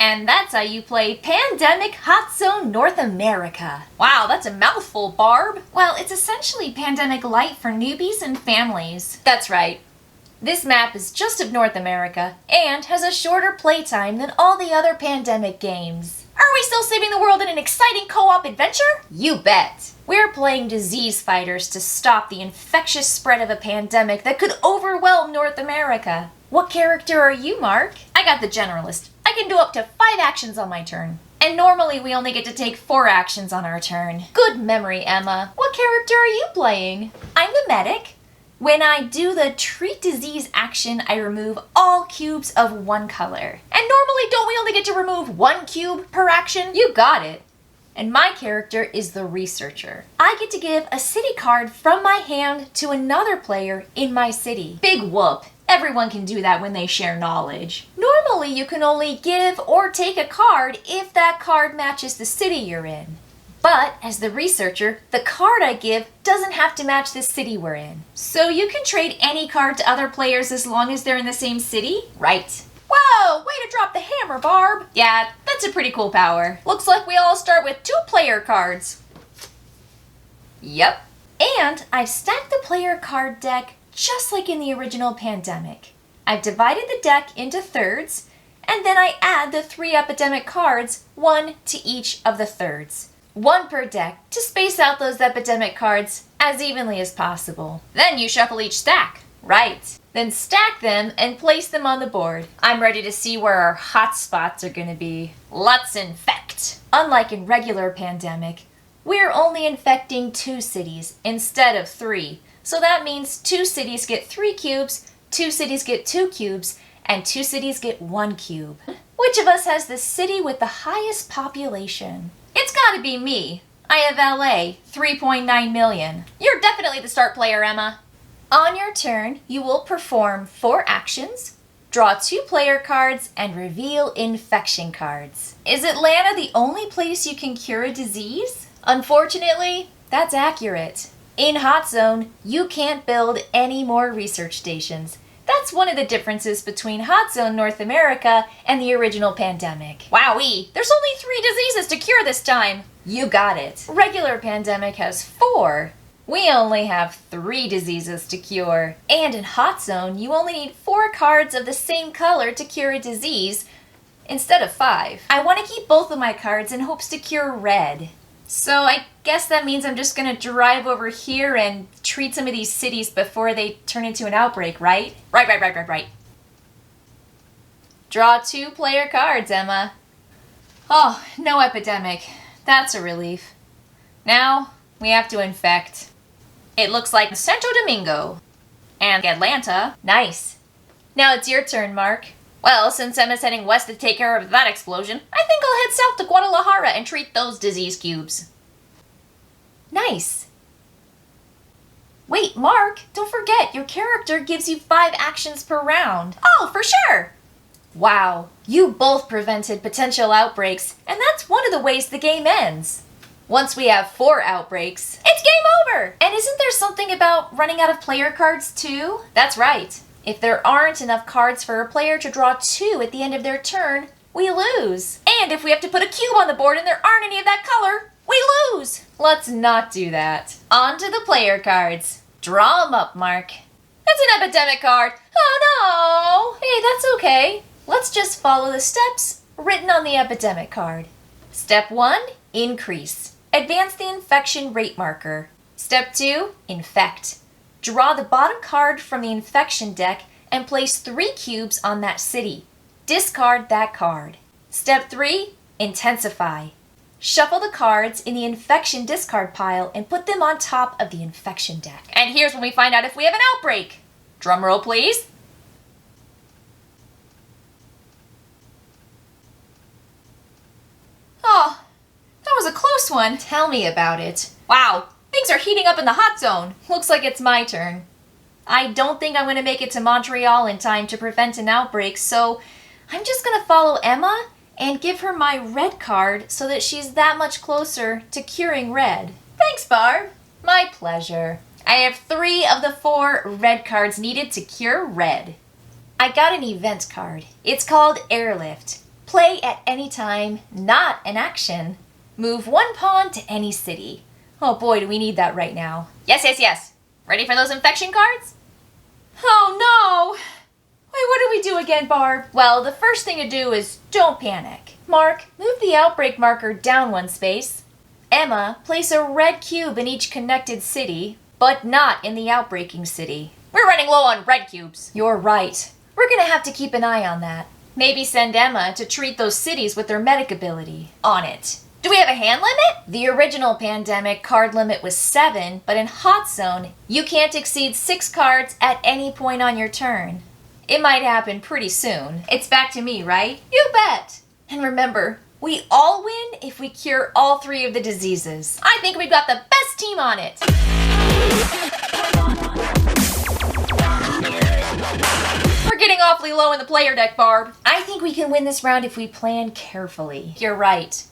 And that's how you play Pandemic Hot Zone North America. Wow, that's a mouthful, Barb. Well, it's essentially Pandemic Light for newbies and families. That's right. This map is just of North America and has a shorter playtime than all the other Pandemic games. Are we still saving the world in an exciting co-op adventure? You bet. We're playing disease fighters to stop the infectious spread of a pandemic that could overwhelm North America. What character are you, Mark? I got the generalist. I can do up to 5 actions on my turn. And normally we only get to take 4 actions on our turn. Good memory, Emma. What character are you playing? I'm the medic. When I do the treat disease action, I remove all cubes of one color. And normally don't we only get to remove 1 cube per action? You got it. And my character is the researcher. I get to give a city card from my hand to another player in my city. Big whoop. Everyone can do that when they share knowledge. Normally you can only give or take a card if that card matches the city you're in. But as the researcher, the card I give doesn't have to match the city we're in. So you can trade any card to other players as long as they're in the same city? Right. Whoa, way to drop the hammer, Barb. Yeah, that's a pretty cool power. Looks like we all start with 2 player cards. Yep. And I've stacked the player card deck just like in the original Pandemic. I've divided the deck into thirds, and then I add the 3 Epidemic cards, 1 to each of the thirds. 1 per deck to space out those Epidemic cards as evenly as possible. Then you shuffle each stack. Right. Then stack them and place them on the board. I'm ready to see where our hot spots are gonna be. Let's infect! Unlike in regular Pandemic, we're only infecting 2 cities instead of 3. So that means 2 cities get 3 cubes, 2 cities get 2 cubes, and 2 cities get 1 cube. Which of us has the city with the highest population? It's gotta be me. I have LA, 3.9 million. You're definitely the start player, Emma. On your turn, you will perform 4 actions, draw 2 player cards, and reveal infection cards. Is Atlanta the only place you can cure a disease? Unfortunately, that's accurate. In Hot Zone, you can't build any more research stations. That's one of the differences between Hot Zone North America and the original Pandemic. Wowee, there's only 3 diseases to cure this time. You got it. Regular Pandemic has 4. We only have 3 diseases to cure. And in Hot Zone, you only need 4 cards of the same color to cure a disease instead of 5. I want to keep both of my cards in hopes to cure red. So I guess that means I'm just gonna drive over here and treat some of these cities before they turn into an outbreak, right? Right. Draw 2 player cards, Emma. Oh, no Epidemic. That's a relief. Now we have to infect. It looks like Santo Domingo. And Atlanta. Nice. Now it's your turn, Mark. Well, since Emma's heading west to take care of that explosion, I think I'll head south to Guadalajara and treat those disease cubes. Nice. Wait, Mark, don't forget, your character gives you 5 actions per round. Oh, for sure! Wow, you both prevented potential outbreaks, and that's one of the ways the game ends. Once we have 4 outbreaks, it's game over! And isn't there something about running out of player cards too? That's right. If there aren't enough cards for a player to draw 2 at the end of their turn, we lose. And if we have to put a cube on the board and there aren't any of that color, we lose. Let's not do that. On to the player cards. Draw them up, Mark. It's an Epidemic card. Oh no! Hey, that's okay. Let's just follow the steps written on the Epidemic card. Step 1, increase. Advance the infection rate marker. Step 2, infect. Draw the bottom card from the infection deck and place 3 cubes on that city. Discard that card. Step 3, intensify. Shuffle the cards in the infection discard pile and put them on top of the infection deck. And here's when we find out if we have an outbreak. Drum roll, please. Oh, that was a close one. Tell me about it. Wow. Things are heating up in the hot zone. Looks like it's my turn. I don't think I'm going to make it to Montreal in time to prevent an outbreak, so I'm just going to follow Emma and give her my red card so that she's that much closer to curing red. Thanks, Barb. My pleasure. I have 3 of the 4 red cards needed to cure red. I got an event card. It's called Airlift. Play at any time, not an action. Move one pawn to any city. Oh boy, do we need that right now. Yes. Ready for those infection cards? Oh no! Wait, what do we do again, Barb? Well, the first thing to do is don't panic. Mark, move the outbreak marker down one space. Emma, place a red cube in each connected city, but not in the outbreaking city. We're running low on red cubes. You're right. We're gonna have to keep an eye on that. Maybe send Emma to treat those cities with their medic ability. On it. Do we have a hand limit? The original Pandemic card limit was 7, but in Hot Zone, you can't exceed 6 cards at any point on your turn. It might happen pretty soon. It's back to me, right? You bet! And remember, we all win if we cure all 3 of the diseases. I think we've got the best team on it! We're getting awfully low in the player deck, Barb. I think we can win this round if we plan carefully. You're right.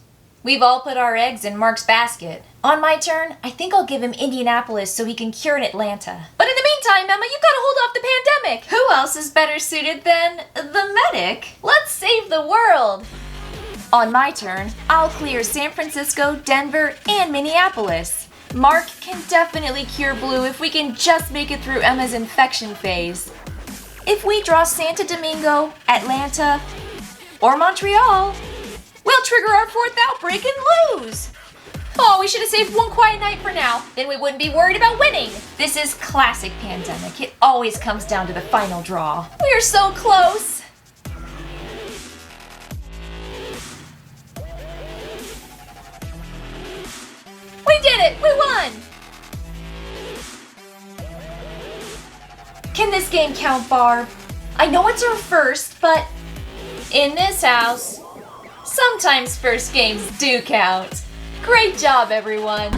We've all put our eggs in Mark's basket. On my turn, I think I'll give him Indianapolis so he can cure in Atlanta. But in the meantime, Emma, you've got to hold off the pandemic. Who else is better suited than the medic? Let's save the world. On my turn, I'll clear San Francisco, Denver, and Minneapolis. Mark can definitely cure blue if we can just make it through Emma's infection phase. If we draw Santo Domingo, Atlanta, or Montreal, we'll trigger our 4th outbreak and lose! Oh, we should have saved one quiet night for now. Then we wouldn't be worried about winning. This is classic Pandemic. It always comes down to the final draw. We're so close! We did it! We won! Can this game count, Barb? I know it's our first, but in this house, sometimes first games do count. Great job, everyone!